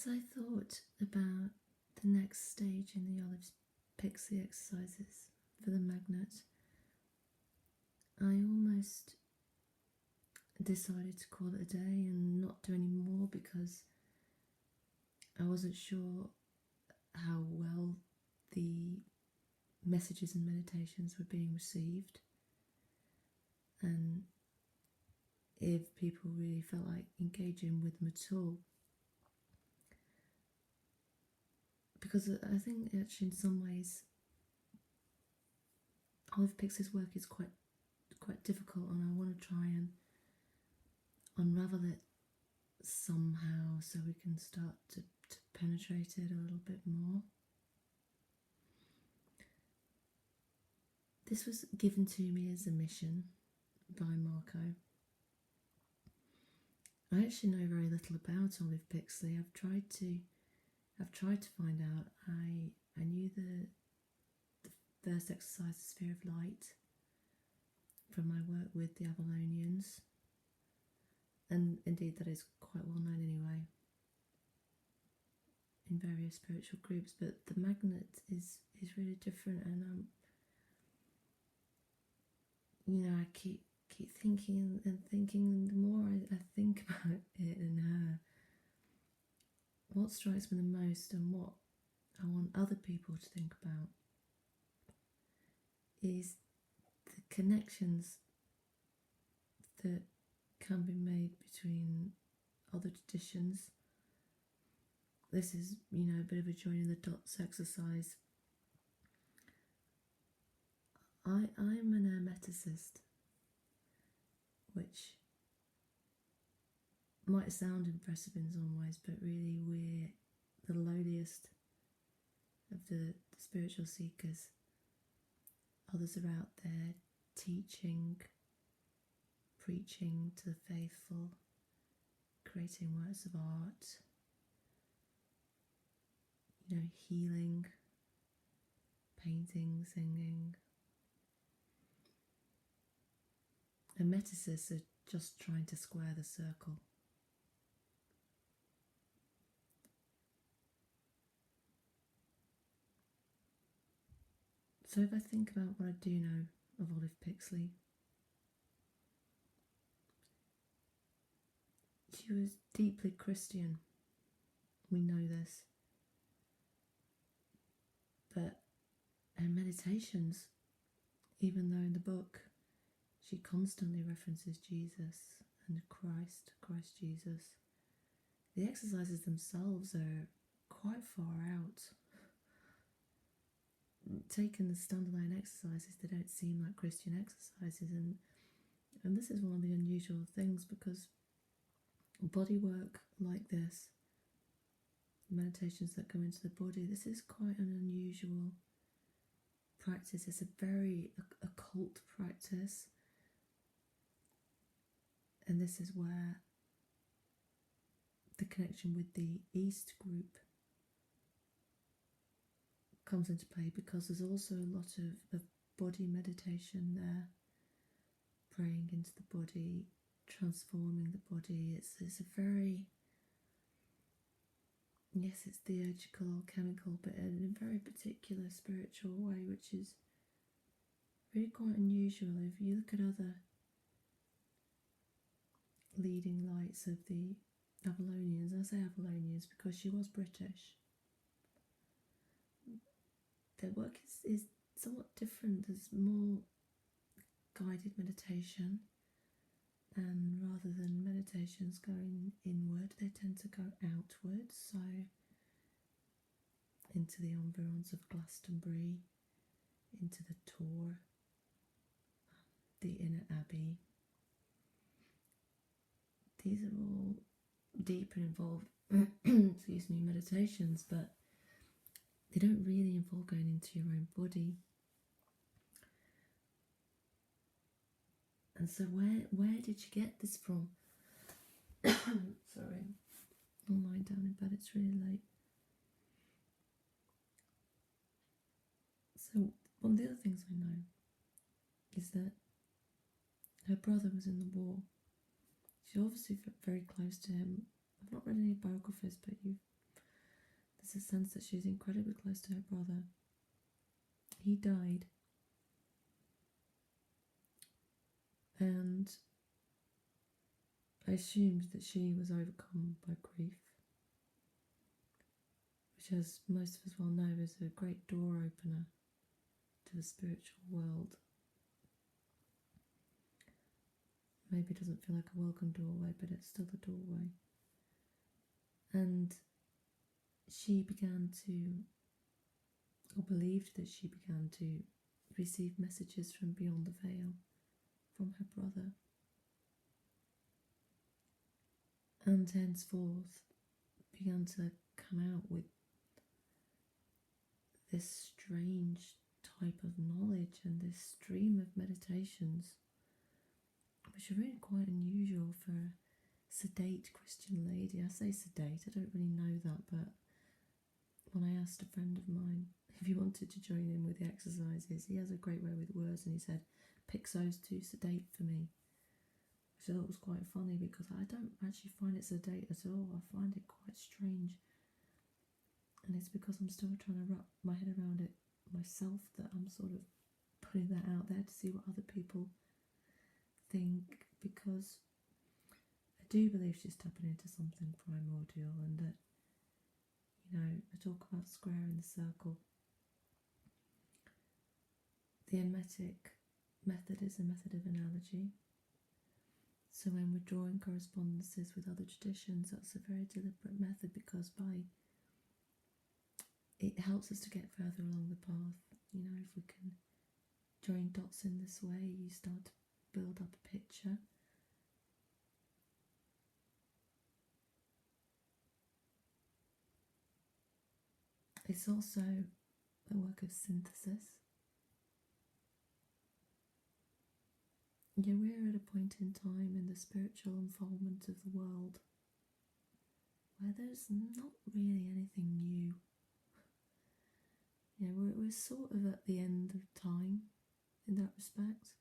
As I thought about the next stage in the Olive Pixley exercises for the magnet, I almost decided to call it a day and not do any more because I wasn't sure how well the messages and meditations were being received, and if people really felt like engaging with them at all. Because I think actually in some ways Olive Pixley's work is quite difficult, and I want to try and unravel it somehow so we can start to penetrate it a little bit more. This was given to me as a mission by Marco. I actually know very little about Olive Pixley. I've tried to find out. I knew the first exercise, the Sphere of Light, from my work with the Avalonians, and indeed that is quite well known anyway in various spiritual groups, but the magnet is really different, and I keep thinking and thinking. The more I think about it and her, what strikes me the most and what I want other people to think about is the connections that can be made between other traditions. This is, a bit of a joining the dots exercise. I'm an hermeticist, which might sound impressive in some ways, but really we're the lowliest of the spiritual seekers. Others are out there teaching, preaching to the faithful, creating works of art, healing, painting, singing. Hermeticists are just trying to square the circle. So if I think about what I do know of Olive Pixley, she was deeply Christian. We know this. But her meditations, even though in the book she constantly references Jesus and Christ Jesus, the exercises themselves are quite far out. Taken as standalone exercises, they don't seem like Christian exercises, and this is one of the unusual things, because body work like this, meditations that go into the body, this is quite an unusual practice. It's a very occult practice, and this is where the connection with the East group comes into play, because there's also a lot of body meditation there, praying into the body, transforming the body. It's a very, yes, it's theurgical, chemical, but in a very particular spiritual way, which is really quite unusual. If you look at other leading lights of the Avalonians, I say Avalonians because she was British, their work is somewhat different. There's more guided meditation, and rather than meditations going inward, they tend to go outwards, so into the environs of Glastonbury, into the Tor, the Inner Abbey. These are all deep and involved meditations, but they don't really involve going into your own body. And so where did you get this from? Sorry, I'm lying down in bed, it's really late. So one of the other things I know is that her brother was in the war. She's obviously very close to him. I've not read any biographies, but you've there's a sense that she's incredibly close to her brother. He died, and I assumed that she was overcome by grief, which, as most of us well know, is a great door opener to the spiritual world. Maybe it doesn't feel like a welcome doorway, but it's still a doorway. And she began to, or believed that she began to, receive messages from beyond the veil, from her brother. And henceforth began to come out with this strange type of knowledge and this stream of meditations, which are really quite unusual for a sedate Christian lady. I say sedate, I don't really know that, but when I asked a friend of mine if he wanted to join in with the exercises, he has a great way with words, and he said, Pixo's too sedate for me. Which I thought was quite funny, because I don't actually find it sedate at all. I find it quite strange. And it's because I'm still trying to wrap my head around it myself that I'm sort of putting that out there to see what other people think, because I do believe she's tapping into something primordial, and that, you know, I talk about squaring the circle. The emetic method is a method of analogy. So when we're drawing correspondences with other traditions, that's a very deliberate method, because it helps us to get further along the path. You know, if we can join dots in this way, you start to build up a picture. It's also a work of synthesis. Yeah, we're at a point in time in the spiritual unfoldment of the world where there's not really anything new. Yeah, we're sort of at the end of time in that respect.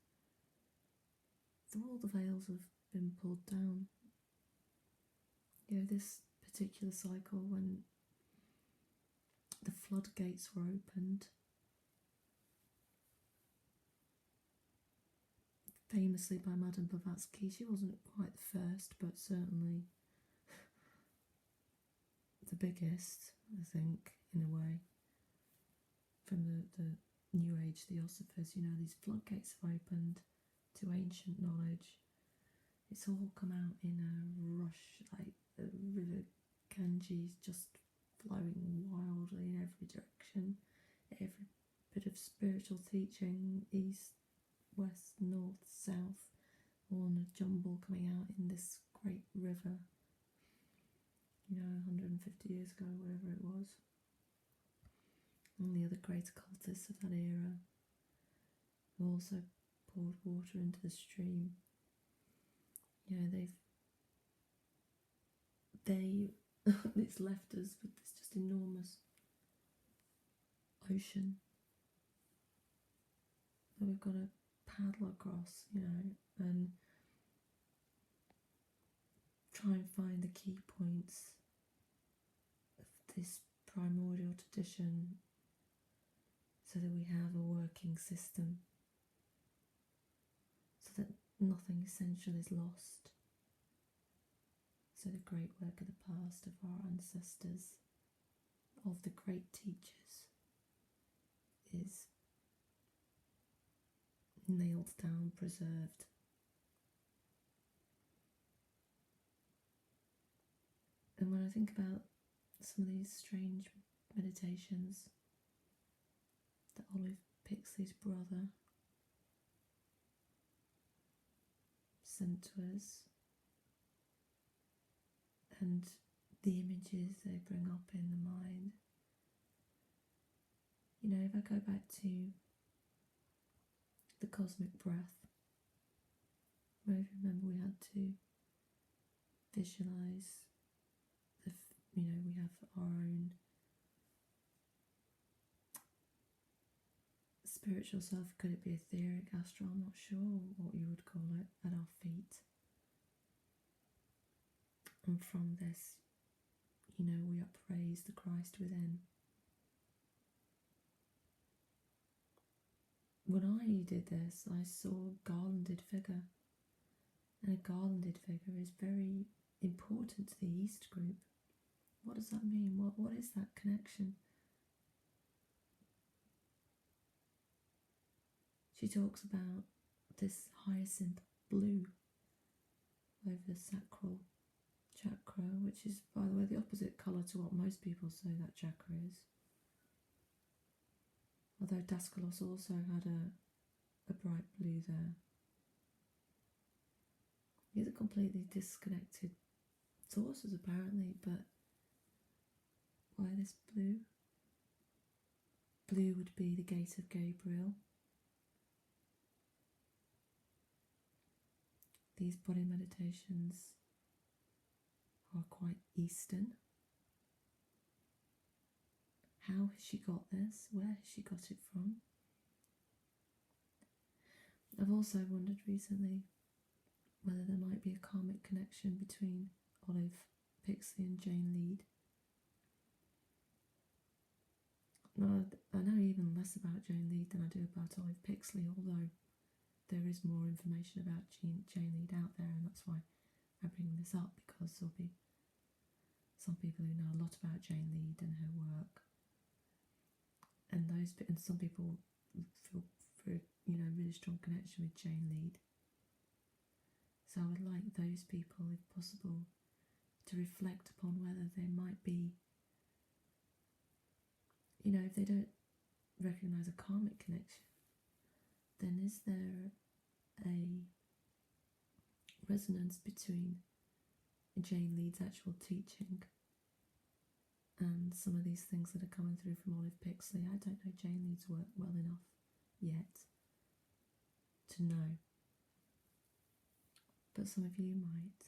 All the veils have been pulled down. You know, this particular cycle, when the floodgates were opened, famously by Madame Blavatsky. She wasn't quite the first, but certainly the biggest, I think, in a way, from the New Age Theosophers. You know, these floodgates have opened to ancient knowledge. It's all come out in a rush, like the river Ganges just flowing wildly in every direction. Every bit of spiritual teaching, east, west, north, south, all in a jumble coming out in this great river, you know, 150 years ago, whatever it was. And the other great occultists of that era also poured water into the stream. You know, it's left us with this just enormous ocean that we've got to paddle across, you know, and try and find the key points of this primordial tradition so that we have a working system, so that nothing essential is lost. So the great work of the past, of our ancestors, of the great teachers, is nailed down, preserved. And when I think about some of these strange meditations that Olive Pixley's brother sent to us, and the images they bring up in the mind, you know, if I go back to the cosmic breath, where, if you remember, we had to visualise you know, we have our own spiritual self. Could it be etheric, astral? I'm not sure what you would call it, at our feet. And from this, we upraise the Christ within. When I did this, I saw a garlanded figure, and a garlanded figure is very important to the East group. What does that mean? What is that connection? She talks about this hyacinth blue over the sacral chakra, which is, by the way, the opposite colour to what most people say that chakra is. Although Daskalos also had a bright blue there. These are completely disconnected sources apparently, but why this blue? Blue would be the gate of Gabriel. These body meditations are quite Eastern. How has she got this? Where has she got it from? I've also wondered recently whether there might be a karmic connection between Olive Pixley and Jane Lead. Now, I know even less about Jane Lead than I do about Olive Pixley, although there is more information about Jane Lead out there, and that's why I bring this up, because there'll be some people who know a lot about Jane Lead and her work, and some people feel for really strong connection with Jane Lead. So I would like those people, if possible, to reflect upon whether there might be, if they don't recognise a karmic connection, then is there a resonance between Jane Lead's actual teaching and some of these things that are coming through from Olive Pixley? I don't know Jane Lead's work well enough yet to know, but some of you might.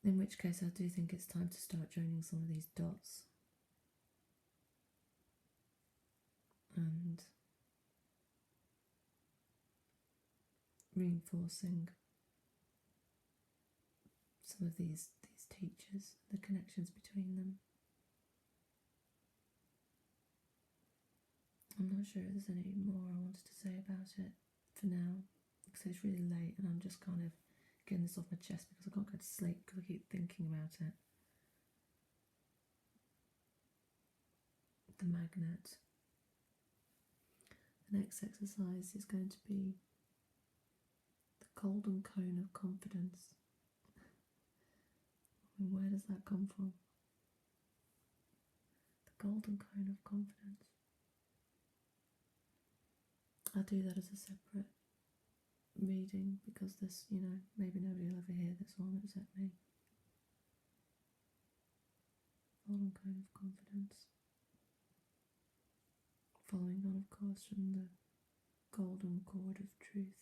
In which case I do think it's time to start joining some of these dots and reinforcing some of these teachers, the connections between them. I'm not sure if there's any more I wanted to say about it for now, because it's really late and I'm just kind of getting this off my chest because I can't go to sleep because I keep thinking about it. The magnet. The next exercise is going to be the golden cone of confidence. And where does that come from? The golden cone of confidence. I'll do that as a separate reading because this, maybe nobody will ever hear this one except me. Golden cone of confidence. Following on, of course, from the golden cord of truth.